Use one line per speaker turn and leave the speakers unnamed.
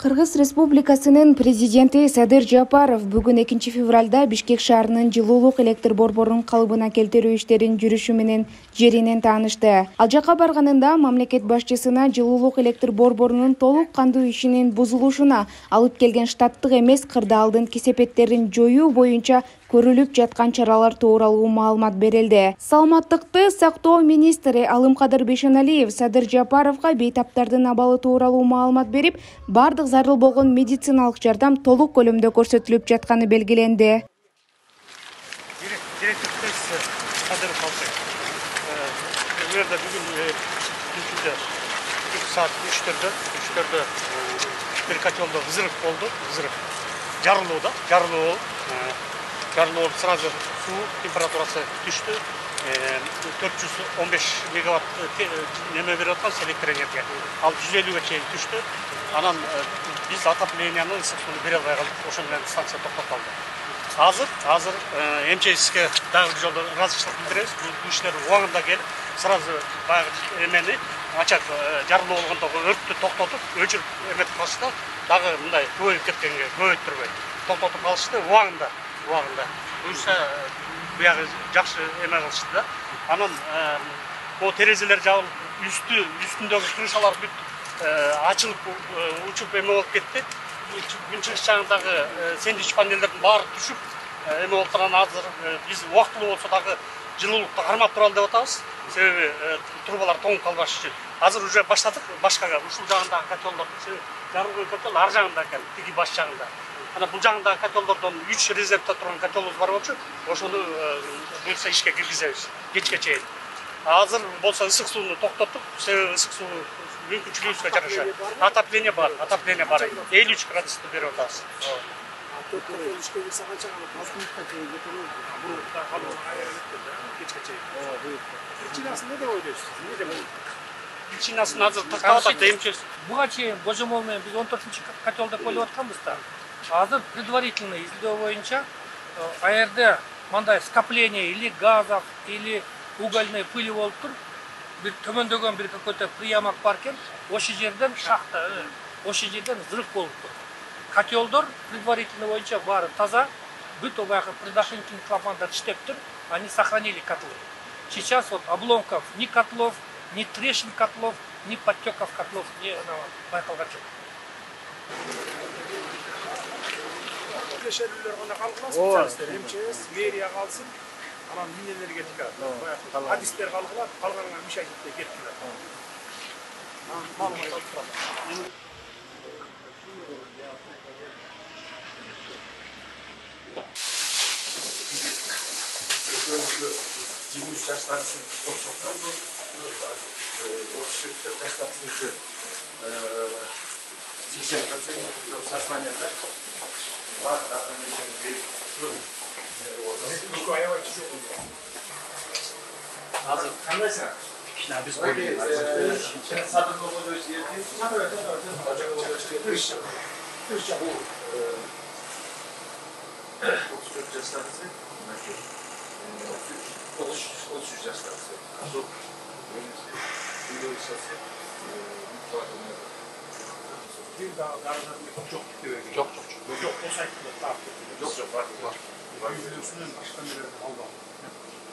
Кыргыз Республикасынын президенти Садыр Жапаров бүгүн 2 февралда Бишкек шаарынын жылуулук электр борборун калыбына келтирүү иштерин жүрүшү менен жеринен таанышты. Ал жака барганында мамлекет башчысына жылуулук электр борборунун толук кандуу ишинин бузулушуна алып келген штаттык эмес кырдаалдын кесепеттерин жоюу боюнча көрүлүп жаткан чаралар тууралуу маалымат берилди. Саламаттыкты сактоо министри Алымкадыр Бейшеналиев Садыр Жапаровго бейтаптардын абалы тууралуу маалымат берип, бардык зарыл болгон медициналык жардам толук көлөмдө көрсөтүлүп жатканы белгиленди.
Saat 3'te bir котелда взрыв oldu. Жарылуу oldu. Сразу su температурасы düştü. 415 мегаватт неме берип аткан электр энергия. Ал 150'ye чейин düştü. Анан биз отопленияны ысыксууну бере албай калдык. Ошон менен станция токтотулду. Азыр МЧСке дагы жолдо ыраазычылык билдиребиз. Бул иштер убагында келип, сразу баягы эмени ачак жарылуу болгондогу өрттү токтотуп, өчүрүп эметип калышты. Дагы мындай көбөйүп кеткенге көбөйттүрбөй токтотуп калышты убагында. Буюрса буягы жакшы эме кылышты да. Анан бул терезелер жабылып, үстүндөгү крышалар бүт ачылып, учуп эме болуп кетти. Күн чыгыш жагындагы сэндвич панелдердин баары түшүп, эме болуп турган азыр биз убактылуу болсо дагы жылуулукту кармап туралы деп атабыз. Себеби трубалар тоңуп калбаш үчүн. Азыр уже баштадык башкага ушул жагындагы котелдорду. Жарылган котел ар жагында экен, тиги баш жагында. Ана бул жагындагы котелдордон 3 резервде турган котелубуз бар болчу, ошону буюрса ишке киргизебиз кечке чейин. Азыр болсо ысык сууну токтотуп, себеби ысык суу мүмкүнчүлүгүбүзгө жараша. Отопление бар. 53 градусту берип атабыз. Ишке кирсе канча минутка чейин кетирип, кечке чейин. Причинасын не деп ойлойсуз? Причинасын азыр тактап атат МЧС.
Буга чейин божомол менен биз 14-котелде коюп атканбыз да. Азыр предварительно изилдөө боюнча аерде мындай скопление или газов, или угольной пыли болуп тур. Bir төмөндөгөн bir какой-то приемок бар экен. Ошол жерден шахта, ошол жерден взрыв болуп тур. Котелдор предварительно боюнча баары таза. Бүт баягы предохранительный клапандар иштеп тур. Они сохранили котлы. Сейчас вот обломков ни котлов, ни трещин котлов, ни подтеков котлов не байкалган жок.
Шерүүлөр гана калгыла, специалисттер, МЧС, мэрия калсын, анан Минэнергетика, адистер калгыла, калганына мешайтипте кеткиле. Маалымат алып турат. 23 жаштарысы тоқтатты. 33 жаштарысы 80% сознанияда. Азыр кандайсың? Biz Sadır'da olduğu bu 34 yaşlarınızı 33 yaşlarınızı çok bir daha garajlarında çok gitti. Çok. O sayfada takip ediyor. Çok var. Yüzüsünün başka bir aldı.